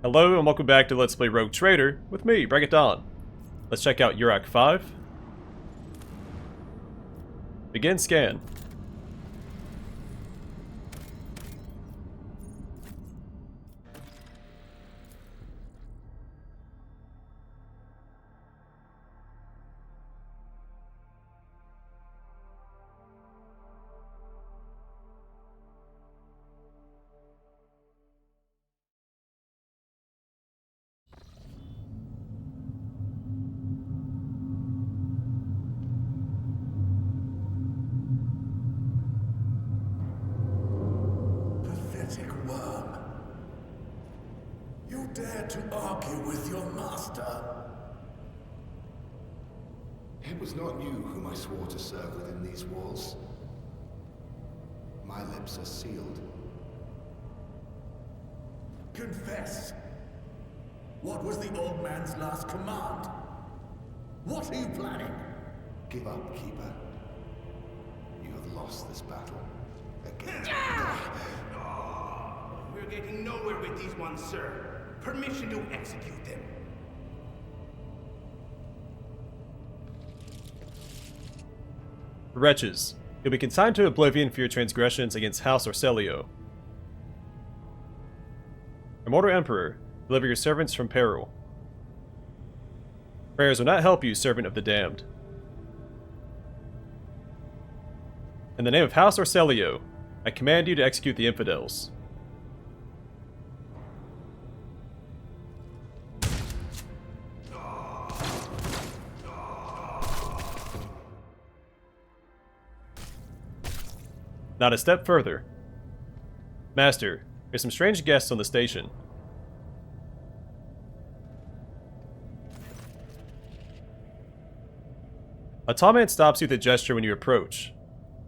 Hello and welcome back to Let's Play Rogue Trader with me, Bring It On. Let's check out Eurac V. Begin scan. Worm. You dare to argue with your master? It was not you whom I swore to serve within these walls. My lips are sealed. Confess. What was the old man's last command? What are you planning? Give up, Keeper. You have lost this battle. Again. We're getting nowhere with these ones, sir. Permission to execute them. Wretches, you'll be consigned to oblivion for your transgressions against House Orcelio. Immortal Emperor, deliver your servants from peril. Prayers will not help you, servant of the damned. In the name of House Orcelio, I command you to execute the infidels. Not a step further. Master, there's some strange guests on the station. A tall man stops you with a gesture when you approach.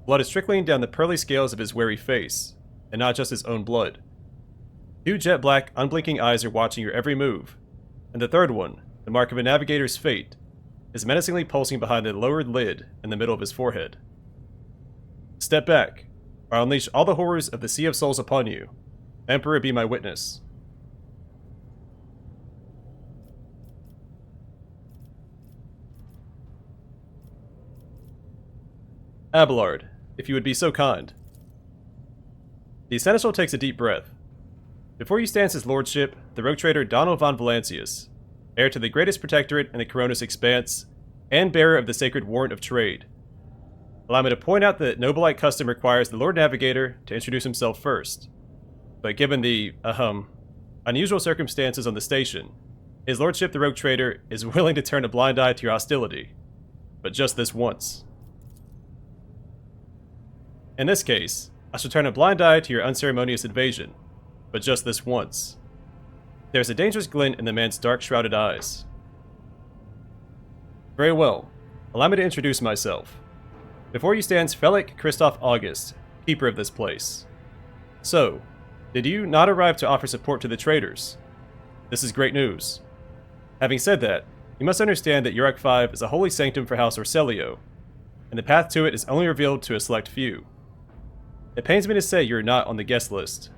Blood is trickling down the pearly scales of his wary face, and not just his own blood. Two jet-black, unblinking eyes are watching your every move, and the third one, the mark of a navigator's fate, is menacingly pulsing behind the lowered lid in the middle of his forehead. Step back, or I'll unleash all the horrors of the Sea of Souls upon you. Emperor, be my witness. Abelard, if you would be so kind. The Seneschal takes a deep breath. Before you stands his lordship, the rogue trader Donald von Valancius, heir to the greatest protectorate in the Coronis Expanse, and bearer of the sacred warrant of trade. Allow me to point out that Nobilite custom requires the Lord Navigator to introduce himself first. But given the, unusual circumstances on the station, his lordship the rogue trader is willing to turn a blind eye to your hostility. But just this once. In this case, I shall turn a blind eye to your unceremonious invasion, but just this once. There is a dangerous glint in the man's dark shrouded eyes. Very well, allow me to introduce myself. Before you stands Felix Christoph August, keeper of this place. So, did you not arrive to offer support to the traders? This is great news. Having said that, you must understand that Eurac V is a holy sanctum for House Orcelio, and the path to it is only revealed to a select few. It pains me to say you're not on the guest list.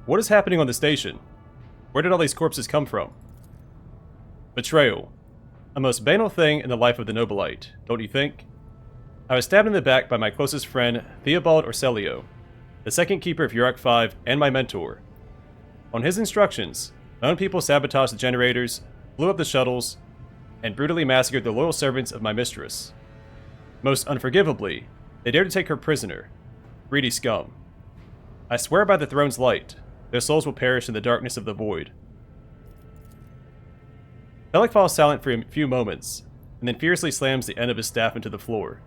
What is happening on the station? Where did all these corpses come from? Betrayal. A most banal thing in the life of the Nobilite, don't you think? I was stabbed in the back by my closest friend, Theobald Orcelio, the second keeper of Eurac V and my mentor. On his instructions, my own people sabotaged the generators, blew up the shuttles, and brutally massacred the loyal servants of my mistress. Most unforgivably, they dared to take her prisoner. Greedy scum. I swear by the throne's light, their souls will perish in the darkness of the void. Felix falls silent for a few moments, and then fiercely slams the end of his staff into the floor.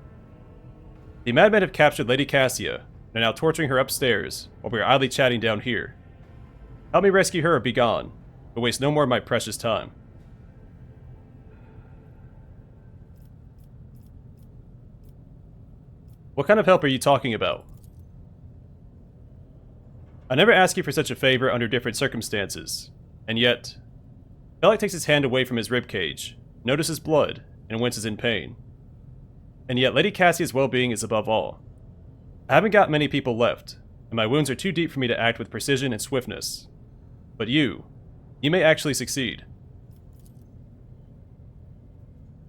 The madmen have captured Lady Cassia, and are now torturing her upstairs, while we are idly chatting down here. Help me rescue her or be gone, but waste no more of my precious time. What kind of help are you talking about? I never ask you for such a favor under different circumstances, and yet... Felix takes his hand away from his ribcage, notices blood, and winces in pain. And yet Lady Cassia's well-being is above all. I haven't got many people left, and my wounds are too deep for me to act with precision and swiftness. But you may actually succeed.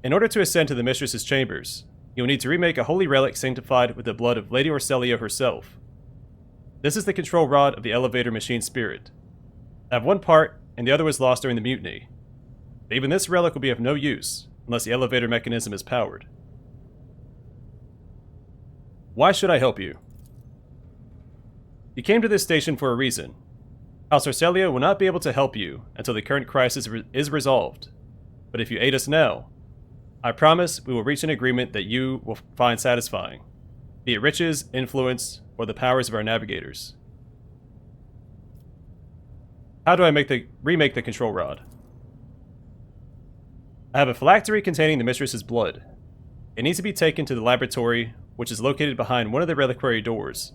In order to ascend to the Mistress's chambers, you will need to remake a holy relic sanctified with the blood of Lady Orsellia herself. This is the control rod of the elevator machine spirit. I have one part, and the other was lost during the mutiny. But even this relic will be of no use, unless the elevator mechanism is powered. Why should I help you? You came to this station for a reason. House Orsellia will not be able to help you until the current crisis is resolved. But if you aid us now, I promise we will reach an agreement that you will find satisfying, be it riches, influence, or the powers of our navigators. How do I remake the control rod? I have a phylactery containing the Mistress's blood. It needs to be taken to the laboratory, which is located behind one of the reliquary doors.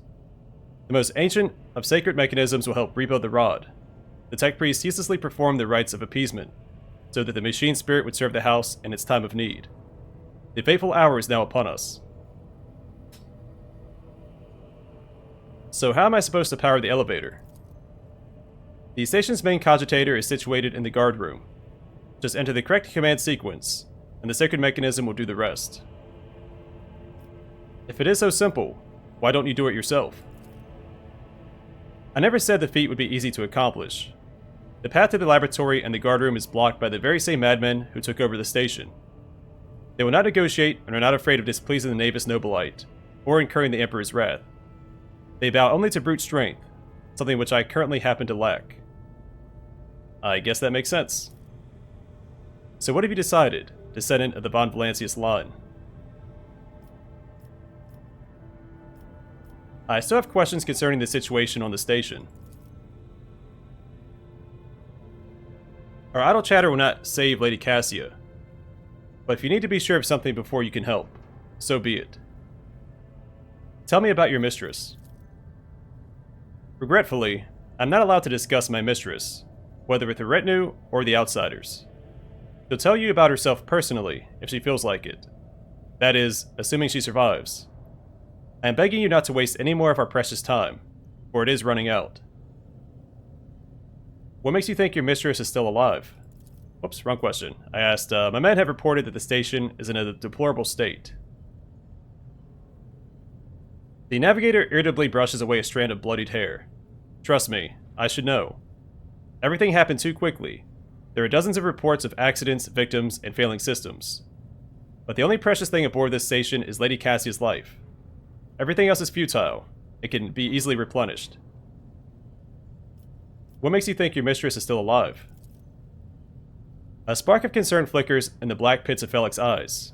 The most ancient of sacred mechanisms will help rebuild the rod. The tech priest ceaselessly performed the rites of appeasement, so that the machine spirit would serve the house in its time of need. The fateful hour is now upon us. So how am I supposed to power the elevator? The station's main cogitator is situated in the guard room. Just enter the correct command sequence, and the sacred mechanism will do the rest. If it is so simple, why don't you do it yourself? I never said the feat would be easy to accomplish. The path to the laboratory and the guard room is blocked by the very same madmen who took over the station. They will not negotiate and are not afraid of displeasing the Navis Nobilite, or incurring the Emperor's wrath. They bow only to brute strength, something which I currently happen to lack. I guess that makes sense. So what have you decided, descendant of the Von Valancius line? I still have questions concerning the situation on the station. Our idle chatter will not save Lady Cassia, but if you need to be sure of something before you can help, so be it. Tell me about your mistress. Regretfully, I'm not allowed to discuss my mistress, whether with the retinue or the outsiders. She'll tell you about herself personally, if she feels like it. That is, assuming she survives. I am begging you not to waste any more of our precious time, for it is running out. What makes you think your mistress is still alive? Whoops, wrong question. I asked, my men have reported that the station is in a deplorable state. The navigator irritably brushes away a strand of bloodied hair. Trust me, I should know. Everything happened too quickly. There are dozens of reports of accidents, victims, and failing systems. But the only precious thing aboard this station is Lady Cassia's life. Everything else is futile. It can be easily replenished. What makes you think your mistress is still alive? A spark of concern flickers in the black pits of Felix's eyes.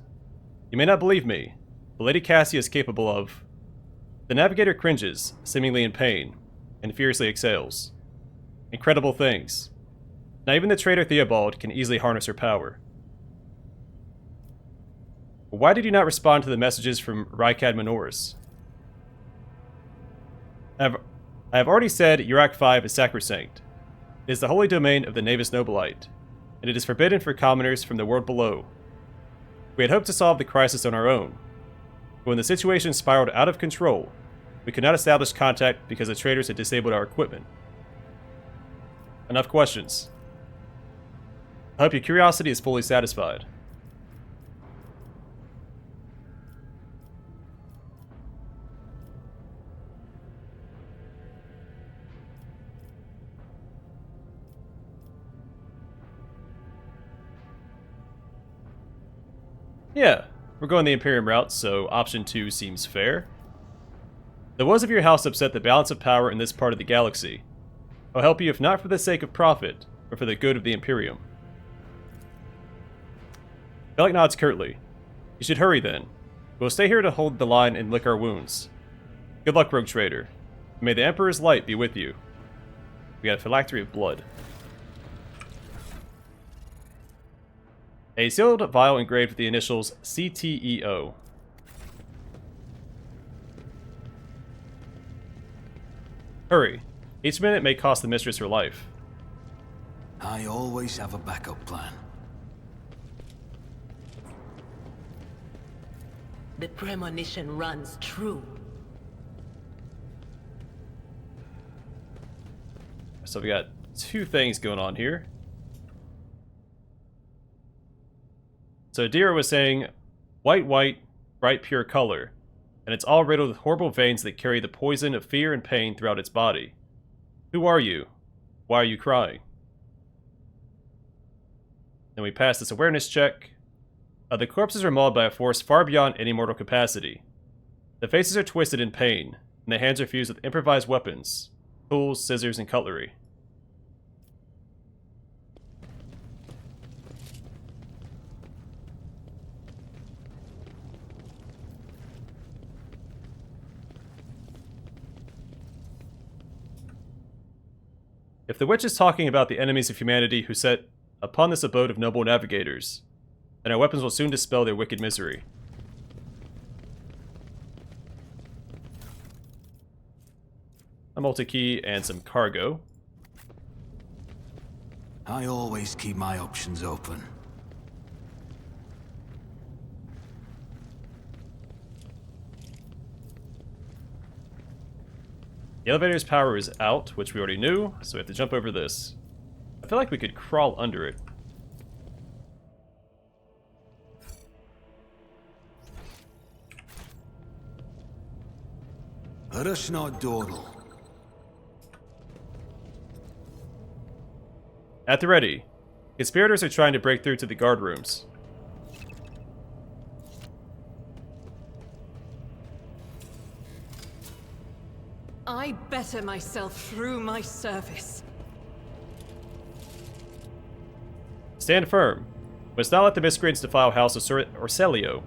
You may not believe me, but Lady Cassia is capable of... The navigator cringes, seemingly in pain, and furiously exhales. Incredible things. Not even the traitor Theobald can easily harness her power. Why did you not respond to the messages from Rykad Minoris? I have already said Urak V is sacrosanct. It is the holy domain of the Navis Nobilite, and it is forbidden for commoners from the world below. We had hoped to solve the crisis on our own, but when the situation spiraled out of control, we could not establish contact because the traitors had disabled our equipment. Enough questions. I hope your curiosity is fully satisfied. Yeah, we're going the Imperium route, so option 2 seems fair. The woes of your house upset the balance of power in this part of the galaxy. I'll help you if not for the sake of profit, but for the good of the Imperium. Bellic nods curtly. You should hurry then. We'll stay here to hold the line and lick our wounds. Good luck, rogue trader. May the Emperor's light be with you. We got a phylactery of blood. A sealed vial engraved with the initials CTEO. Hurry. Each minute may cost the mistress her life. I always have a backup plan. The premonition runs true. So we got two things going on here. So Adira was saying, white, bright pure color, and it's all riddled with horrible veins that carry the poison of fear and pain throughout its body. Who are you? Why are you crying? Then we pass this awareness check. The corpses are mauled by a force far beyond any mortal capacity. The faces are twisted in pain, and the hands are fused with improvised weapons, tools, scissors, and cutlery. If the witch is talking about the enemies of humanity who set upon this abode of noble navigators, then our weapons will soon dispel their wicked misery. A multi-key and some cargo. I always keep my options open. The elevator's power is out, which we already knew, so we have to jump over this. I feel like we could crawl under it. Let us not dawdle. At the ready. Conspirators are trying to break through to the guard rooms. I better myself through my service. Stand firm. Must not let the miscreants defile House Orselio.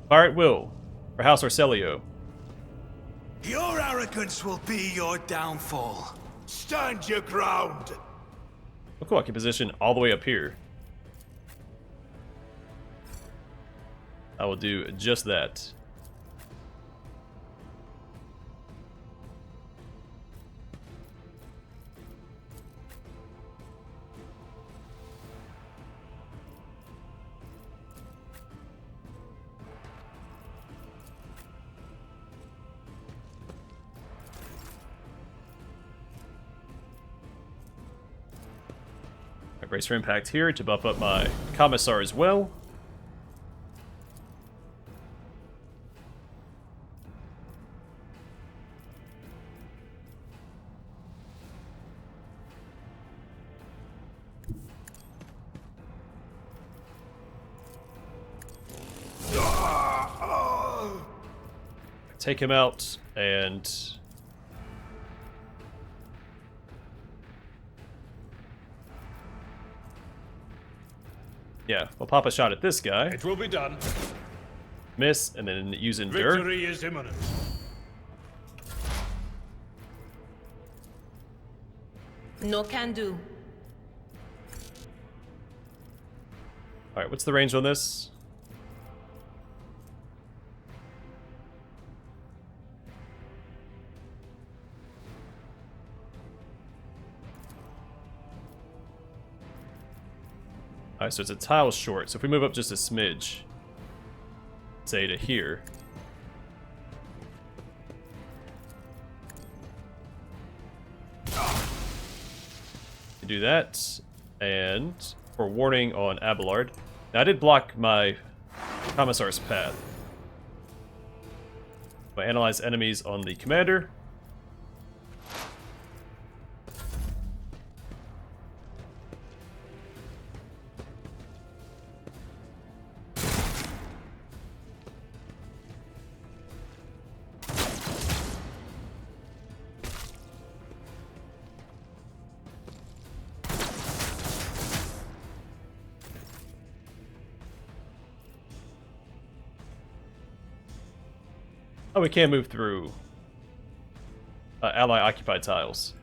Fire at will, for House Orselio. Your arrogance will be your downfall. Stand your ground! Oh cool, I can position all the way up here. I will do just that. I brace for impact here to buff up my Commissar as well. Take him out and yeah, we'll pop a shot at this guy. It will be done. Miss, and then use Endure. Victory is imminent. No can do. Alright, what's the range on this? Alright, so it's a tile short. So if we move up just a smidge, say to here. Do that, and for warning on Abelard. Now I did block my Commissar's path. If I analyze enemies on the commander. Oh, we can't move through ally occupied tiles.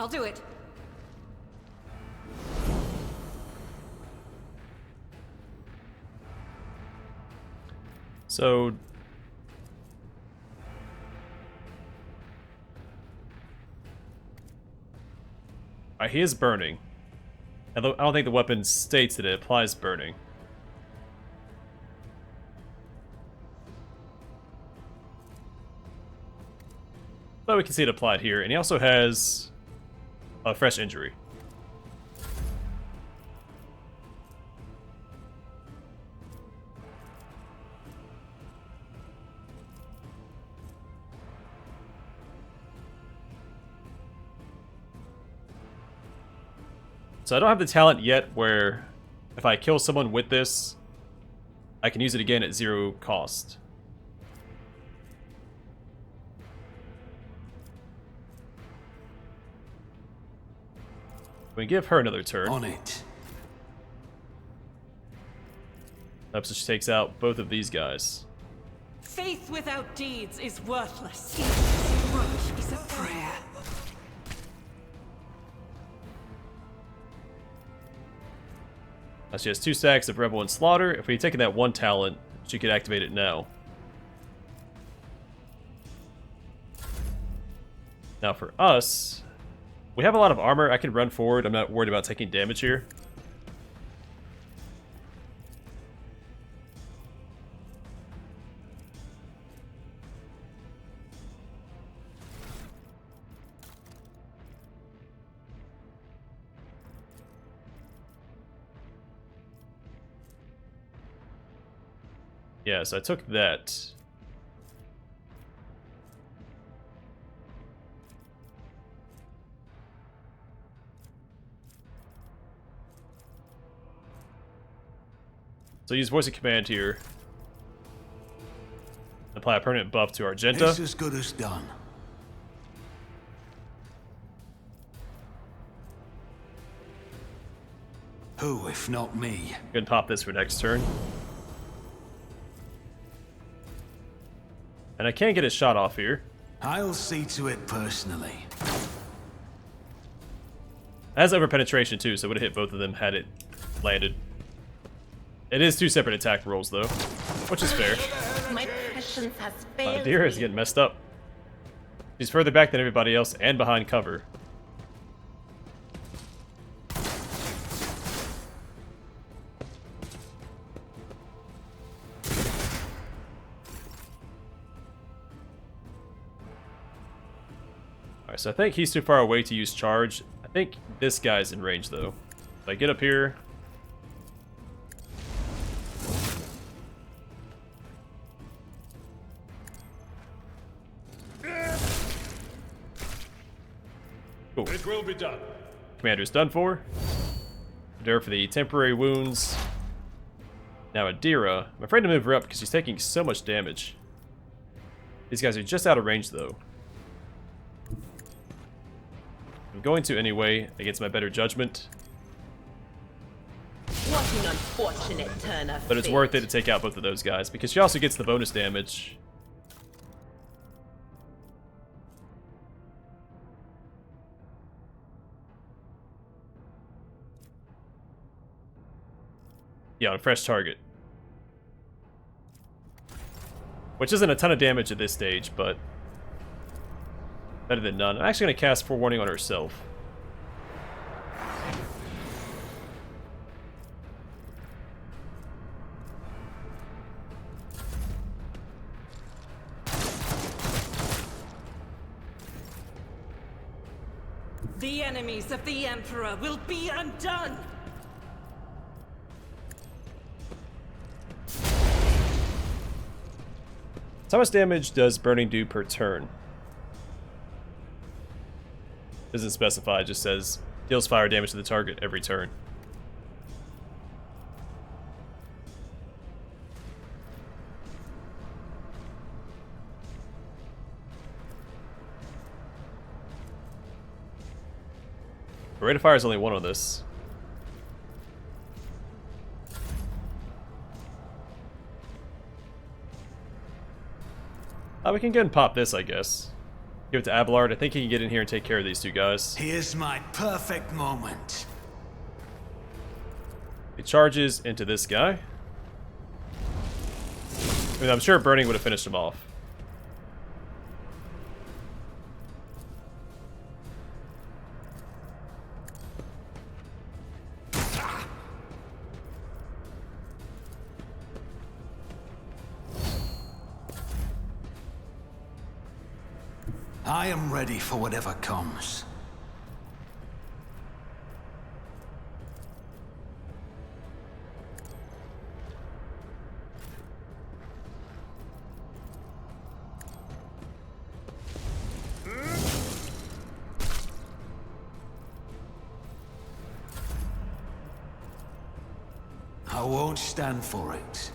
I'll do it. So... Alright, he is burning. Although I don't think the weapon states that it applies burning. But we can see it applied here, and he also has a fresh injury. So I don't have the talent yet where if I kill someone with this, I can use it again at 0 cost. We give her another turn. On it. That just takes out both of these guys. Faith without deeds is worthless. Each approach is a prayer. Now she has 2 stacks of Rebel and Slaughter. If we had taken that 1 talent, she could activate it now. Now for us, we have a lot of armor. I can run forward. I'm not worried about taking damage here. Yeah, so I took that. So use voice of command here. Apply a permanent buff to Argenta. It's as good as done. Who, if not me? Go ahead and pop this for next turn. And I can't get his shot off here. I'll see to it personally. It has over penetration too, so it would have hit both of them had it landed. It is 2 separate attack rolls though, which is fair. My prescience has failed Deer is me. getting messed up. She's further back than everybody else and behind cover. Alright, so I think he's too far away to use charge. I think this guy's in range though. If I get up here... Cool. It will be done. Commander's done for. Endure for the temporary wounds. Now Adira. I'm afraid to move her up because she's taking so much damage. These guys are just out of range though. I'm going to anyway, against my better judgment. What an unfortunate turn of But it's fate. worth it to take out both of those guys because she also gets the bonus damage. Yeah, on a fresh target. Which isn't a ton of damage at this stage, but better than none. I'm actually going to cast Forewarning on herself. The enemies of the Emperor will be undone! So how much damage does burning do per turn? Doesn't specify, it just says deals fire damage to the target every turn. The rate of fire is only 1 on this. We can go and pop this, I guess. Give it to Abelard. I think he can get in here and take care of these two guys. Here's my perfect moment. He charges into this guy. I mean, I'm sure burning would have finished him off. I am ready for whatever comes. I won't stand for it.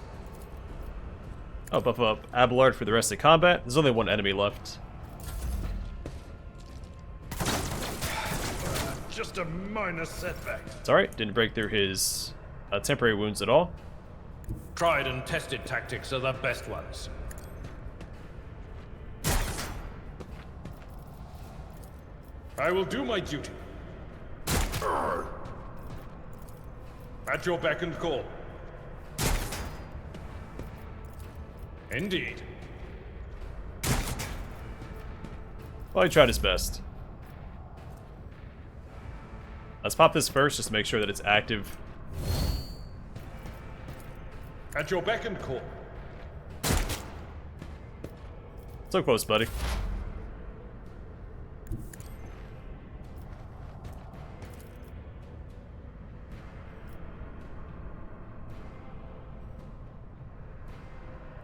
I'll buff up Abelard for the rest of combat. There's only one enemy left. Just a minor setback. It's alright, didn't break through his temporary wounds at all. Tried and tested tactics are the best ones. I will do my duty. At your beck and call. Indeed. Well, he tried his best. Let's pop this first just to make sure that it's active. At your beck and call. So close, buddy.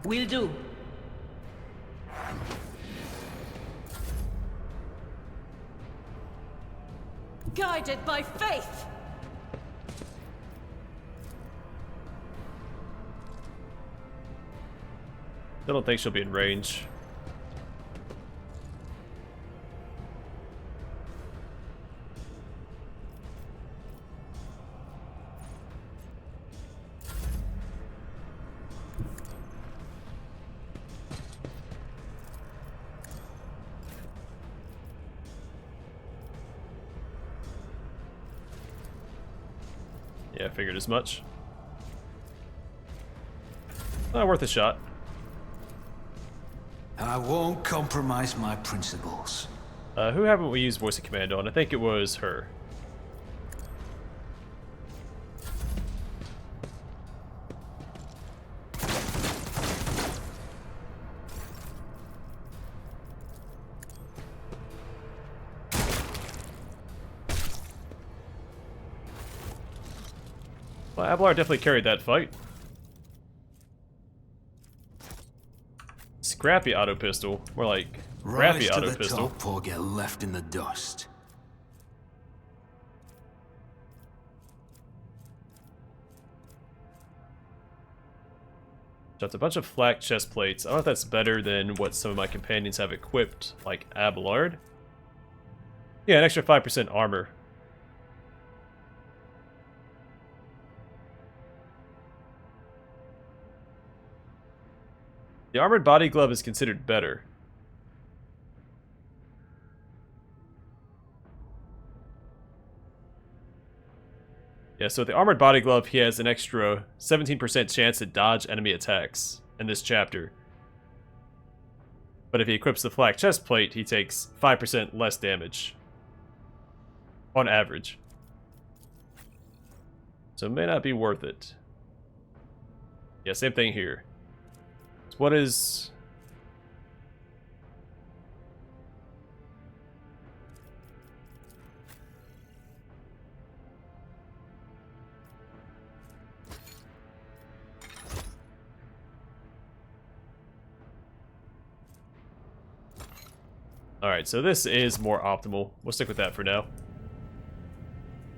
Will do. Guided by faith! I don't think she'll be in range. Yeah, I figured as much. Not worth a shot. I won't compromise my principles. Who haven't we used voice of command on? I think it was her. Well, Abelard definitely carried that fight. Scrappy auto pistol. More like crappy Rise to auto the pistol. top or get left in the dust. Just a bunch of flak chest plates. I don't know if that's better than what some of my companions have equipped, like Abelard. Yeah, an extra 5% armor. The armored body glove is considered better. Yeah, so with the armored body glove, he has an extra 17% chance to dodge enemy attacks in this chapter. But if he equips the flak chest plate, he takes 5% less damage. On average. So it may not be worth it. Yeah, same thing here. So what is... Alright, so this is more optimal. We'll stick with that for now.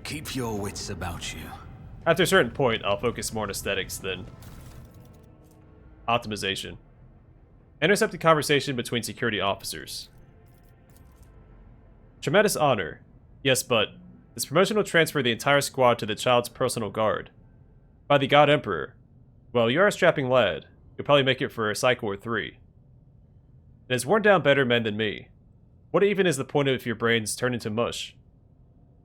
Keep your wits about you. After a certain point, I'll focus more on aesthetics than optimization. Intercept a conversation between security officers. Tremendous honor. Yes, but this promotion will transfer the entire squad to the child's personal guard. By the God Emperor. Well, you're a strapping lad. You'll probably make it for a cycle or 3. It has worn down better men than me. What even is the point of if your brains turn into mush?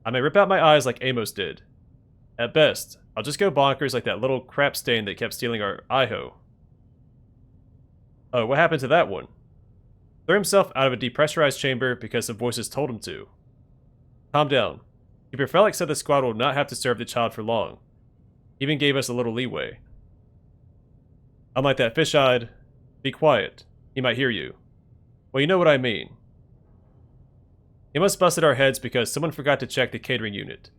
I may rip out my eyes like Amos did. At best, I'll just go bonkers like that little crap stain that kept stealing our Iho. Oh, what happened to that one? Threw himself out of a depressurized chamber because some voices told him to. Calm down. Keeper Felix said the squad will not have to serve the child for long. He even gave us a little leeway. Unlike that fish-eyed, be quiet. He might hear you. Well, you know what I mean. He must busted our heads because someone forgot to check the catering unit.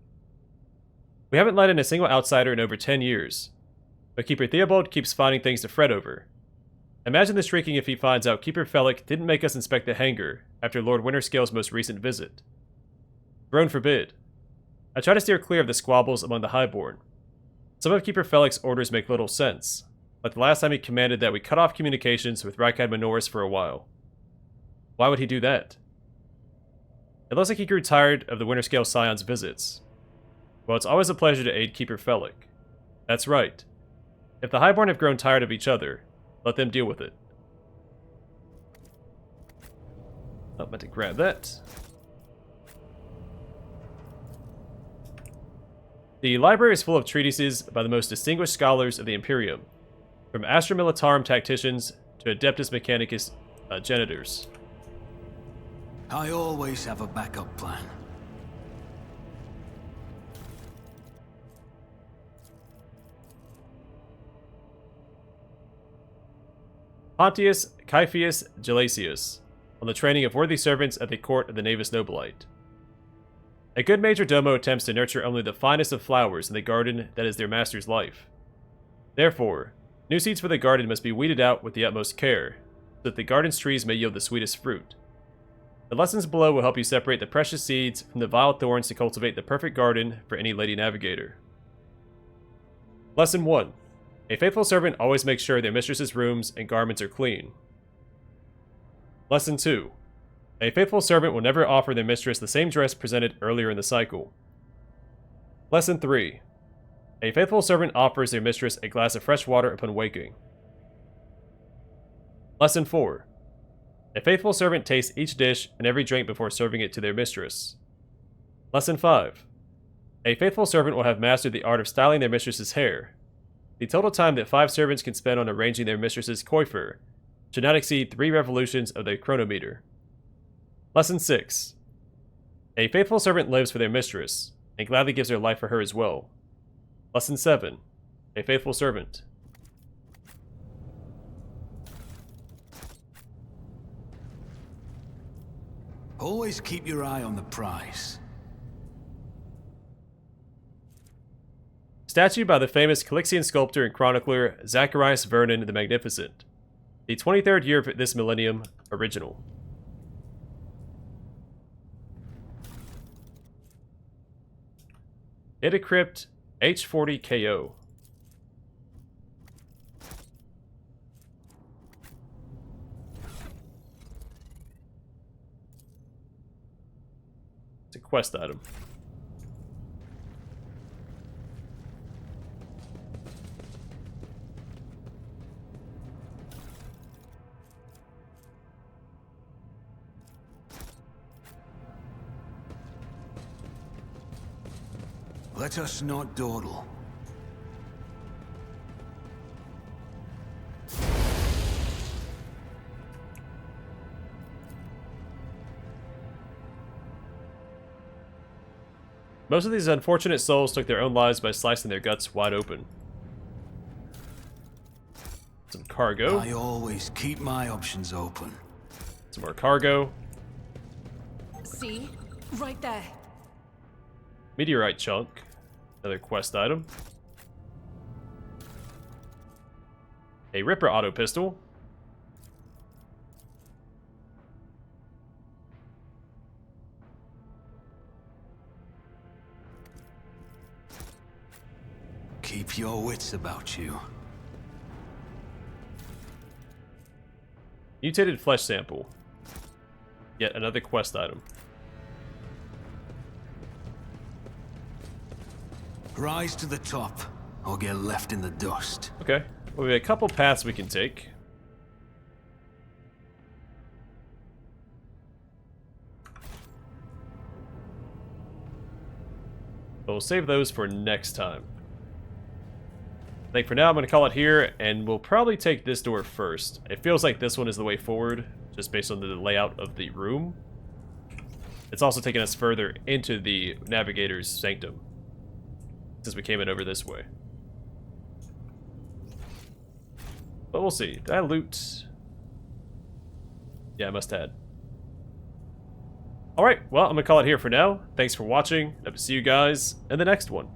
We haven't let in a single outsider in over 10 years, but Keeper Theobald keeps finding things to fret over. Imagine the shrieking if he finds out Keeper Felix didn't make us inspect the hangar after Lord Winterscale's most recent visit. Throne forbid. I try to steer clear of the squabbles among the Highborn. Some of Keeper Felix's orders make little sense, like the last time he commanded that we cut off communications with Rykad Minoris for a while. Why would he do that? It looks like he grew tired of the Winterscale Scion's visits. Well, it's always a pleasure to aid Keeper Felix. That's right. If the Highborn have grown tired of each other, let them deal with it. Oh, meant to grab that. The library is full of treatises by the most distinguished scholars of the Imperium, from Astra Militarum tacticians to Adeptus Mechanicus genitors. I always have a backup plan. Pontius Caephius Gelasius, on the training of worthy servants at the court of the Navis Nobilite. A good majordomo attempts to nurture only the finest of flowers in the garden that is their master's life. Therefore, new seeds for the garden must be weeded out with the utmost care, so that the garden's trees may yield the sweetest fruit. The lessons below will help you separate the precious seeds from the vile thorns to cultivate the perfect garden for any lady navigator. Lesson 1. A faithful servant always makes sure their mistress's rooms and garments are clean. Lesson 2. A faithful servant will never offer their mistress the same dress presented earlier in the cycle. Lesson 3. A faithful servant offers their mistress a glass of fresh water upon waking. Lesson 4. A faithful servant tastes each dish and every drink before serving it to their mistress. Lesson 5. A faithful servant will have mastered the art of styling their mistress's hair. The total time that 5 servants can spend on arranging their mistress's coiffure should not exceed 3 revolutions of the chronometer. Lesson 6. A faithful servant lives for their mistress, and gladly gives their life for her as well. Lesson 7. A faithful servant. Always keep your eye on the prize. Statue by the famous Calixian sculptor and chronicler Zacharias Vernon the Magnificent. The 23rd year of this millennium, original. Data crypt H40KO. It's a quest item. Let us not dawdle. Most of these unfortunate souls took their own lives by slicing their guts wide open. Some cargo. I always keep my options open. Some more cargo. See? Right there. Meteorite chunk. Another quest item. A Ripper auto pistol. Keep your wits about you. Mutated flesh sample. Yet another quest item. Rise to the top, or get left in the dust. Okay. Well, we have a couple paths we can take. But we'll save those for next time. I think for now I'm going to call it here, and we'll probably take this door first. It feels like this one is the way forward, just based on the layout of the room. It's also taking us further into the navigator's sanctum, since we came in over this way. But we'll see. Did I loot? Yeah, I must have. Alright, well, I'm going to call it here for now. Thanks for watching. Hope to see you guys in the next one.